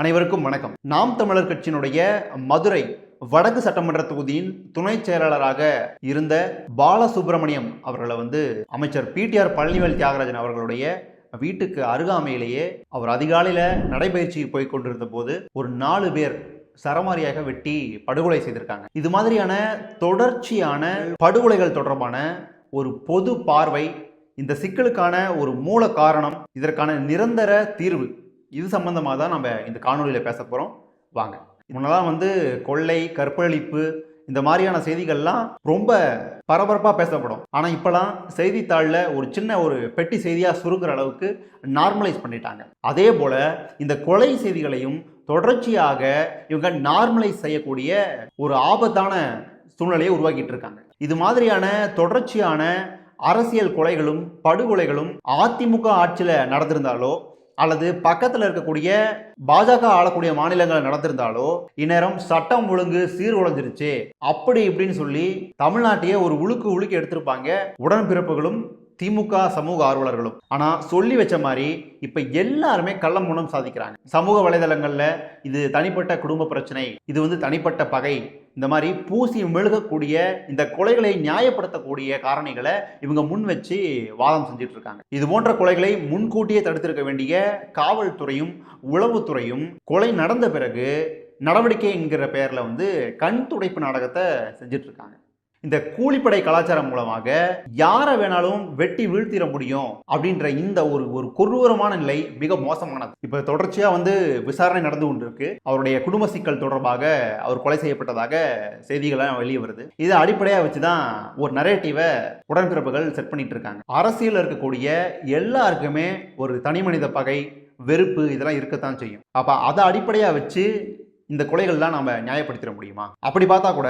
அனைவருக்கும் வணக்கம். நாம் தமிழர் கட்சியினுடைய மதுரை வடக்கு சட்டமன்ற தொகுதியின் துணை செயலாளராக இருந்த பாலசுப்ரமணியம் அவர்களை அமைச்சர் பிடிஆர் பழனிவேல் தியாகராஜன் அவர்களுடைய வீட்டுக்கு அருகாமையிலேயே அவர் அதிகாலையில நடைபயிற்சிக்கு போய் கொண்டிருந்த போது ஒரு 4 பேர் சரமாரியாக வெட்டி படுகொலை செய்திருக்காங்க. இது மாதிரியான தொடர்ச்சியான படுகொலைகள் தொடர்பான ஒரு பொது பார்வை, இந்த சிக்கலுக்கான ஒரு மூல காரணம், இதற்கான நிரந்தர தீர்வு, இது சம்பந்தமாக தான் நம்ம இந்த காணொலியில் பேச போகிறோம். வாங்க. முன்னெல்லாம் கொள்ளை, கற்பழிப்பு இந்த மாதிரியான செய்திகள்லாம் ரொம்ப பரபரப்பாக பேசப்படும். ஆனால் இப்போலாம் செய்தித்தாளில் ஒரு பெட்டி செய்தியாக சுருங்குற அளவுக்கு நார்மலைஸ் பண்ணிட்டாங்க. அதே போல் இந்த கொலை செய்திகளையும் தொடர்ச்சியாக இவங்க நார்மலைஸ் செய்யக்கூடிய ஒரு ஆபத்தான சூழ்நிலையை உருவாக்கிட்டு இருக்காங்க. இது மாதிரியான தொடர்ச்சியான அரசியல் கொலைகளும் படுகொலைகளும் அதிமுக ஆட்சியில் நடந்திருந்தாலோ அல்லது பக்கத்தில் இருக்கக்கூடிய பாஜக ஆளக்கூடிய மாநிலங்கள் நடந்திருந்தாலோ இந்நேரம் சட்டம் ஒழுங்கு சீர்குலைஞ்சிருச்சு அப்படி இப்படின்னு சொல்லி தமிழ்நாட்டையே ஒரு உழுக்கு எடுத்திருப்பாங்க உடன்பிறப்புகளும் திமுக சமூக ஆர்வலர்களும். ஆனா சொல்லி வச்ச மாதிரி இப்ப எல்லாருமே கள்ளம் மூலம் சாதிக்கிறாங்க. சமூக வலைதளங்கள்ல இது தனிப்பட்ட குடும்ப பிரச்சனை, இது தனிப்பட்ட பகை, இந்த மாதிரி பூசி மெழுகக்கூடிய இந்த கொலைகளை நியாயப்படுத்தக்கூடிய காரணிகளை இவங்க முன் வச்சு வாதம் செஞ்சுட்டு இருக்காங்க. இது போன்ற கொலைகளை முன்கூட்டியே தடுத்திருக்க வேண்டிய காவல்துறையும் உளவுத்துறையும் கொலை நடந்த பிறகு நடவடிக்கை என்கிற பெயர்ல கண் துடைப்பு நாடகத்தை செஞ்சுட்டு இருக்காங்க. இந்த கூலிப்படை கலாச்சாரம் மூலமாக யாரை வேணாலும் வெட்டி வீழ்த்திட முடியும் அப்படின்ற இந்த ஒரு கொடூரமான நிலை மிக மோசமானது. இப்ப தொடர்ச்சியா விசாரணை நடந்து கொண்டிருக்கு. அவருடைய குடும்ப சிக்கல் தொடர்பாக அவர் கொலை செய்யப்பட்டதாக செய்திகள்லாம் வெளியே வருது. இதை அடிப்படையா வச்சுதான் ஒரு நரேட்டிவை உடன்பிறப்புகள் செட் பண்ணிட்டு இருக்காங்க. அரசியல் இருக்கக்கூடிய எல்லாருக்குமே ஒரு தனி மனித பகை, வெறுப்பு இதெல்லாம் இருக்கத்தான் செய்யும். அப்ப அதை அடிப்படையா வச்சு இந்த கொலைகள்லாம் நம்ம நியாயப்படுத்திட முடியுமா? அப்படி பார்த்தா கூட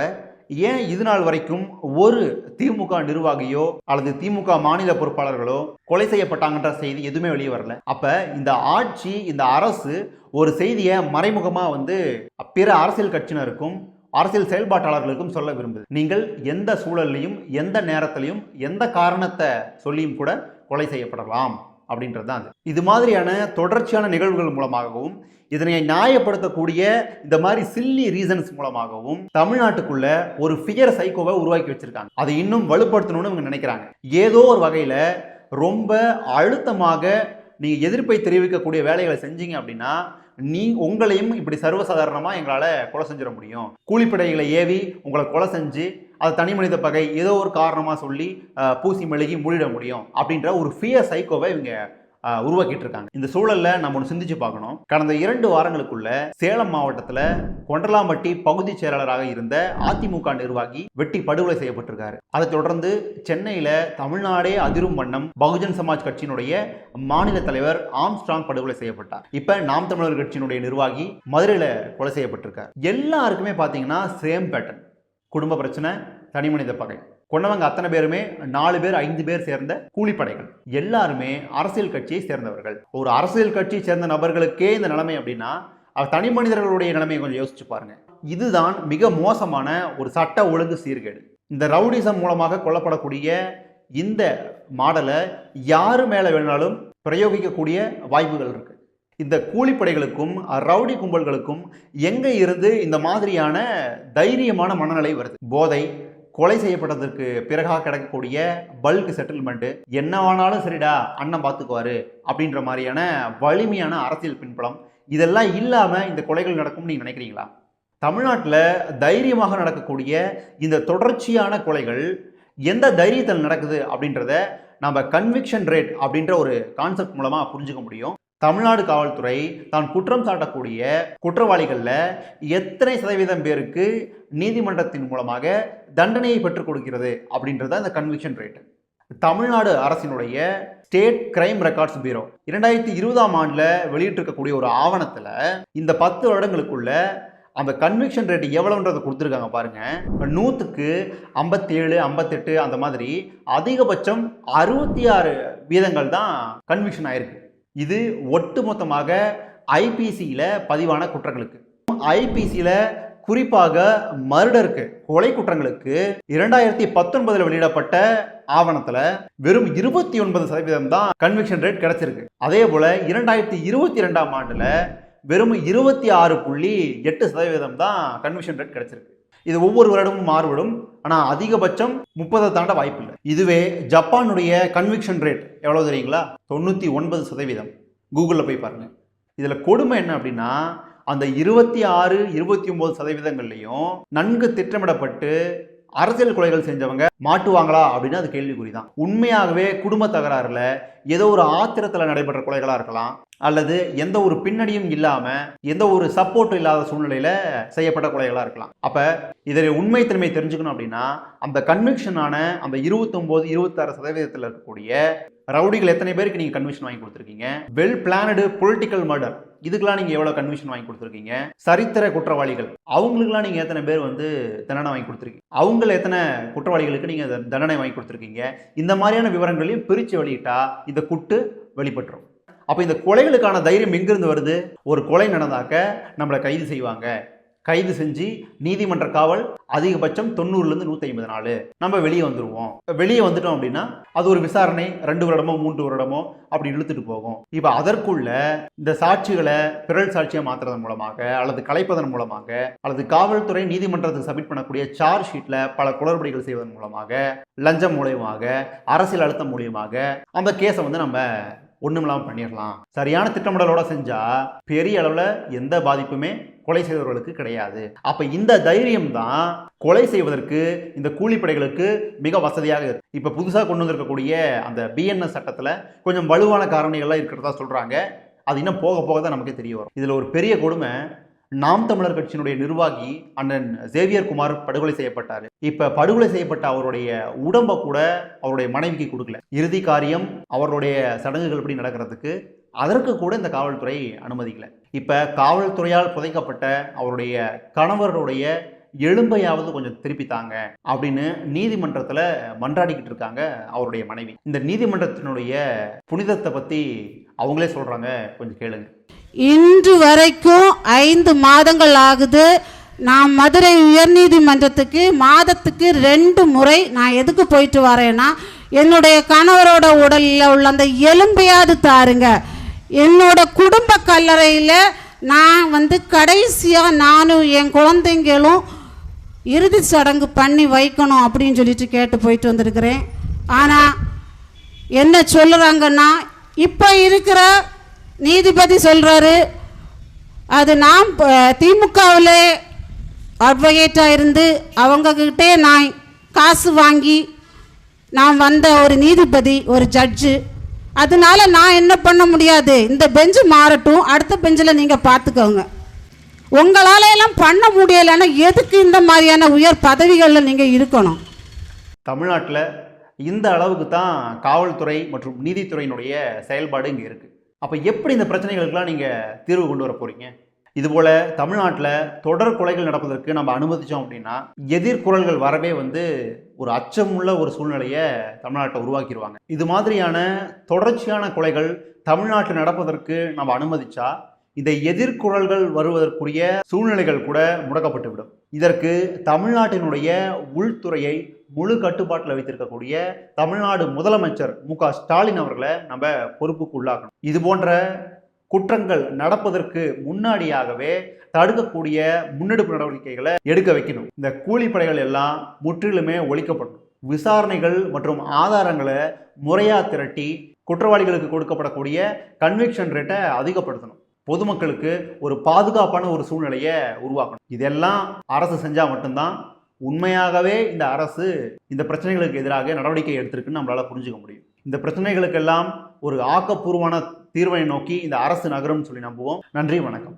ஏன் இது நாள் வரைக்கும் ஒரு திமுக நிர்வாகியோ அல்லது திமுக மாநில பொறுப்பாளர்களோ கொலை செய்யப்பட்டாங்கன்ற செய்தி எதுவுமே வெளியே வரல? அப்ப இந்த ஆட்சி, இந்த அரசு ஒரு செய்தியை மறைமுகமா பிற அரசியல் கட்சியினருக்கும் அரசியல் செயல்பாட்டாளர்களுக்கும் சொல்ல விரும்புது. நீங்கள் எந்த சூழல்லையும் எந்த நேரத்திலையும் எந்த காரணத்தை சொல்லியும் கூட கொலை செய்யப்படலாம் அப்படின்றது தான். இது மாதிரியான தொடர்ச்சியான நிகழ்வுகள் மூலமாகவும் இதனை நியாயப்படுத்தக்கூடிய இந்த மாதிரி சில்லி ரீசன்ஸ் மூலமாகவும் தமிழ்நாட்டுக்குள்ள ஒரு ஃபியர் சைக்கோவை உருவாக்கி வச்சிருக்காங்க. அதை இன்னும் வலுப்படுத்தணும்னு இவங்க நினைக்கிறாங்க. ஏதோ ஒரு வகையில ரொம்ப அழுத்தமாக நீங்க எதிர்ப்பை தெரிவிக்கக்கூடிய வேலைகளை செஞ்சீங்க அப்படின்னா உங்களையும் இப்படி சர்வசாதாரணமா எங்களால கொலை செஞ்சிட முடியும், கூலிப்படைகளை ஏவி உங்களை கொலை செஞ்சு அது தனி மனித பகை ஏதோ ஒரு காரணமா சொல்லி பூசி மெழுகி மூடிட முடியும் அப்படின்ற ஒரு ஃபியர் சைக்கோவை இவங்க உருவாக்கிட்டு இருக்காங்க. இந்த சூழல்ல நம்ம ஒன்று சிந்திச்சு பார்க்கணும். கடந்த 2 வாரங்களுக்குள்ள சேலம் மாவட்டத்துல கொண்டலாம்பட்டி பகுதி செயலாளராக இருந்த அதிமுக நிர்வாகி வெட்டி படுகொலை செய்யப்பட்டிருக்காரு. அதை தொடர்ந்து சென்னையில தமிழ்நாடே அதிரும் வண்ணம் பகுஜன் சமாஜ் கட்சியினுடைய மாநில தலைவர் ஆம்ஸ்ட்ராங் படுகொலை செய்யப்பட்டார். இப்ப நாம் தமிழர் கட்சியினுடைய நிர்வாகி மதுரையில கொலை செய்யப்பட்டிருக்கார். எல்லாருக்குமே பாத்தீங்கன்னா சேம் பேட்டர்ன். குடும்ப பிரச்சனை, தனி மனித பகை. கொண்டவங்க அத்தனை பேருமே 4 பேர் 5 பேர் சேர்ந்த கூலிப்படைகள். எல்லாருமே அரசியல் கட்சியை சேர்ந்தவர்கள். ஒரு அரசியல் கட்சியை சேர்ந்த நபர்களுக்கே இந்த நிலைமை அப்படின்னா தனி மனிதர்களுடைய நிலைமையை கொஞ்சம் யோசிச்சு பாருங்க. இதுதான் மிக மோசமான ஒரு சட்ட ஒழுங்கு சீர்கேடு. இந்த ரவுடிசம் மூலமாக கொல்லப்படக்கூடிய இந்த மாடலை யாரு மேல வேணாலும் பிரயோகிக்கக்கூடிய வாய்ப்புகள் இருக்கு. இந்த கூலிப்படைகளுக்கும் ரவுடி கும்பல்களுக்கும் எங்க இருந்து இந்த மாதிரியான தைரியமான மனநிலை வருது? போதை, கொலை செய்யப்பட்டதற்கு பிறகாக கிடைக்கக்கூடிய பல்க் செட்டில்மெண்ட், என்னவானாலும் சரிடா அண்ணன் பார்த்துக்குவாரு அப்படின்ற மாதிரியான வலிமையான அரசியல் பின்புலம், இதெல்லாம் இல்லாம இந்த கொலைகள் நடக்கும்னு நீங்க நினைக்கிறீங்களா? தமிழ்நாட்டில் தைரியமாக நடக்கக்கூடிய இந்த தொடர்ச்சியான கொலைகள் எந்த தைரியத்தில் நடக்குது அப்படின்றத நம்ம கன்விக்ஷன் ரேட் அப்படின்ற ஒரு கான்செப்ட் மூலமா புரிஞ்சுக்க முடியும். தமிழ்நாடு காவல்துறை தான் குற்றம் சாட்டக்கூடிய குற்றவாளிகள்ல எத்தனை சதவீதம் பேருக்கு நீதிமன்றத்தின் மூலமாக தண்டனையை பெற்றுக் கொடுக்கிறது அப்படின்றத இந்த கன்விக்ஷன் ரேட். தமிழ்நாடு அரசினுடைய ஸ்டேட் கிரைம் ரெக்கார்ட்ஸ் பியூரோ 2020ஆம் ஆண்டுல வெளியிட்டிருக்கக்கூடிய ஒரு ஆவணத்துல இந்த 10 வருடங்களுக்குள்ள அந்த கன்விக்ஷன் ரேட் எவ்வளவுன்றதை கொடுத்துருக்காங்க பாருங்க. 100க்கு 57, 58 அந்த மாதிரி அதிகபட்சம் 66% தான் கன்விக்ஷன் ஆயிருக்கு. இது ஒட்டுமொத்தமாக ஐபிசியில பதிவான குற்றங்களுக்கு. ஐபிசியில குறிப்பாக மர்டருக்கு, கொலை குற்றங்களுக்கு 2019 வெளியிடப்பட்ட ஆவணத்துல வெறும் 29% தான் கன்விக்ஷன் ரேட் கிடைச்சிருக்கு. அதே போல 2022ஆம் ஆண்டுல வெறும் 26.8% தான் கன்விக்ஷன் ரேட் கிடைச்சிருக்கு. இது ஒவ்வொரு வருடமும் மாறுபடும். ஆனால் அதிகபட்சம் 30 தாண்ட வாய்ப்பு இல்லை. இதுவே ஜப்பானுடைய கன்விக்ஷன் ரேட் எவ்வளோ தெரியுங்களா? 99%. கூகுளில் போய் பாருங்க. இதில் கொடுமை என்ன அப்படின்னா, அந்த 26, 29%லையும் நன்கு திட்டமிடப்பட்டு அரசியல் கொலைகள் செஞ்சவங்க மாட்டுவாங்களா அப்படின்னு அது கேள்விக்குறிதான். உண்மையாகவே குடும்ப தகராறுல ஏதோ ஒரு ஆத்திரத்தில் நடைபெற்ற கொலைகளா இருக்கலாம், அல்லது எந்த ஒரு பின்னணியும் இல்லாம எந்த ஒரு சப்போர்ட்டும் இல்லாத சூழ்நிலையில செய்யப்பட்ட கொலைகளா இருக்கலாம். அப்ப இதில் உண்மைத்தன்மை தெரிஞ்சுக்கணும் அப்படின்னா, அந்த கன்விக்ஷனான அந்த 29, 26% இருக்கக்கூடிய ரவுடிகள் எத்தனை பேருக்கு நீங்க கன்விக்ஷன் வாங்கி கொடுத்துருக்கீங்க? வெல் பிளானடு பொலிட்டிக்கல் மர்டர், இதுக்கெல்லாம் நீங்க எவ்வளவு கன்விக்ஷன் வாங்கி கொடுத்துருக்கீங்க? சரித்திர குற்றவாளிகள், அவங்களுக்குலாம் நீங்க எத்தனை பேர் தண்டனை வாங்கி கொடுத்துருக்கீங்க? அவங்கள எத்தனை குற்றவாளிகளுக்கு நீங்க தண்டனை வாங்கி கொடுத்துருக்கீங்க? இந்த மாதிரியான விவரங்களையும் பிரித்து வெளியிட்டா இந்த குட்டு வெளிப்பட்டுரும். அப்ப இந்த கொலைகளுக்கான தைரியம் எங்கிருந்து வருது? ஒரு கொலை நடந்தாக்க நம்மளை கைது செய்வாங்க, கைது செஞ்சு நீதிமன்ற காவல் அதிகபட்சம் 90லேருந்து 150 நாள், நம்ம வெளியே வந்துடுவோம். வெளியே வந்துட்டோம் அப்படின்னா அது ஒரு விசாரணை 2 வருடமோ 3 வருடமோ அப்படி இழுத்துட்டு போகும். இப்போ அதற்குள்ள இந்த சாட்சிகளை பிறல் சாட்சியை மாற்றுறதன் மூலமாக, அல்லது கலைப்பதன் மூலமாக, அல்லது காவல்துறை நீதிமன்றத்துக்கு சப்மிட் பண்ணக்கூடிய சார்ஜ் ஷீட்டில் பல குளறுபடிகள் செய்வதன் மூலமாக, லஞ்சம் மூலியமாக, அரசியல் அழுத்தம் மூலியமாக அந்த கேஸை நம்ம ஒண்ணுமில்லாமல் பண்ணிடலாம். சரியான திட்டமிடலோட செஞ்சா பெரிய அளவுல எந்த பாதிப்புமே கொலை செய்தவர்களுக்கு கிடையாது. அப்ப இந்த தைரியம் தான் கொலை செய்வதற்கு இந்த கூலிப்படைகளுக்கு மிக வசதியாக இருக்கு. இப்ப புதுசா கொண்டு வந்திருக்கக்கூடிய அந்த BNS சட்டத்துல கொஞ்சம் வலுவான காரணிகள்லாம் இருக்கிறதா சொல்றாங்க. அது இன்னும் போக போக தான் நமக்கே தெரிய வரும். இதுல ஒரு பெரிய கொடுமை, நாம் தமிழர் கட்சியினுடைய நிர்வாகி அண்ணன் சேவியர் குமார் படுகொலை செய்யப்பட்டார். இப்ப படுகொலை செய்யப்பட்ட அவருடைய உடம்பை கூட அவருடைய மனைவிக்கு கொடுக்கல. இறுதி காரியம் அவருடைய சடங்குகள் படி நடக்கிறதுக்கு அதற்கு கூட இந்த காவல்துறை அனுமதிக்கல. இப்ப காவல்துறையால் புதைக்கப்பட்ட அவருடைய கணவருடைய எலும்பையாவது கொஞ்சம் திருப்பித்தாங்க அப்படின்னு நீதிமன்றத்துல மன்றாடிக்கிட்டு இருக்காங்க அவருடைய மனைவி. இந்த நீதிமன்றத்தினுடைய புனிதத்தை பத்தி அவங்களே சொல்றாங்க, கொஞ்சம் கேளுங்க. இன்று வரைக்கும் 5 மாதங்கள் ஆகுது. நான் மதுரை உயர்நீதிமன்றத்துக்கு மாதத்துக்கு 2 முறை நான் எதுக்கு போயிட்டு வரேன்னா, என்னுடைய கணவரோட உடலில் உள்ள அந்த எலும்பையாவது தாருங்க. என்னோட குடும்ப கல்லறையில் நான் கடைசியாக நானும் என் குழந்தைங்களும் இறுதி சடங்கு பண்ணி வைக்கணும் அப்படின்னு சொல்லிட்டு கேட்டு போயிட்டு வந்திருக்கிறேன். ஆனால் என்ன சொல்லுறாங்கன்னா, இப்போ இருக்கிற நீதிபதி சொல்கிறாரு, அது நான் திமுகவில் அட்வொகேட்டாக இருந்து அவங்கக்கிட்டே நான் காசு வாங்கி நான் வந்த ஒரு நீதிபதி, ஒரு ஜட்ஜு. அதனால நான் என்ன பண்ண முடியாது, இந்த பெஞ்சு மாறட்டும், அடுத்த பெஞ்சில் நீங்கள் பார்த்துக்கோங்க. உங்களால் எல்லாம் பண்ண முடியலைன்னா எதுக்கு இந்த மாதிரியான உயர் பதவிகளில் நீங்கள் இருக்கணும்? தமிழ்நாட்டில் இந்த அளவுக்கு தான் காவல்துறை மற்றும் நீதித்துறையினுடைய செயல்பாடு இங்கே இருக்குது. அப்போ எப்படி இந்த பிரச்சனைகளுக்கெல்லாம் நீங்கள் தீர்வு கொண்டு வர போகிறீங்க? இதுபோல் தமிழ்நாட்டில் தொடர் கொலைகள் நடப்பதற்கு நம்ம அனுமதித்தோம் அப்படின்னா எதிர்குரல்கள் வரவே ஒரு அச்சமுள்ள ஒரு சூழ்நிலையை தமிழ்நாட்டை உருவாக்கிடுவாங்க. இது மாதிரியான தொடர்ச்சியான கொலைகள் தமிழ்நாட்டில் நடப்பதற்கு நம்ம அனுமதிச்சா இந்த எதிர்குரல்கள் வருவதற்குரிய சூழ்நிலைகள் கூட முடக்கப்பட்டு விடும். இதற்கு தமிழ்நாட்டினுடைய உள்துறையை முழு கட்டுப்பாட்டில் வைத்திருக்கக்கூடிய தமிழ்நாடு முதலமைச்சர் மு.க. ஸ்டாலின் அவர்களை நம்ம பொறுப்புக்கு உள்ளாக்கணும். இது போன்ற குற்றங்கள் நடப்பதற்கு முன்னாடியாகவே தடுக்கக்கூடிய முன்னெடுப்பு நடவடிக்கைகளை எடுக்க வைக்கணும். இந்த கூலிப்படைகள் எல்லாம் முற்றிலுமே ஒழிக்கப்படணும். விசாரணைகள் மற்றும் ஆதாரங்களை முறையா திரட்டி குற்றவாளிகளுக்கு கொடுக்கப்படக்கூடிய கன்விக்ஷன் ரேட்டை அதிகப்படுத்தணும். பொதுமக்களுக்கு ஒரு பாதுகாப்பான ஒரு சூழ்நிலையை உருவாக்கணும். இதெல்லாம் அரசு செஞ்சால் மட்டும்தான் உண்மையாகவே இந்த அரசு இந்த பிரச்சனைகளுக்கு எதிராக நடவடிக்கை எடுத்திருக்குன்னு நம்மளால புரிஞ்சுக்க முடியும். இந்த பிரச்சனைகளுக்கெல்லாம் ஒரு ஆக்கப்பூர்வமான தீர்வை நோக்கி இந்த அரசு நகரும்னு சொல்லி நம்புவோம். நன்றி, வணக்கம்.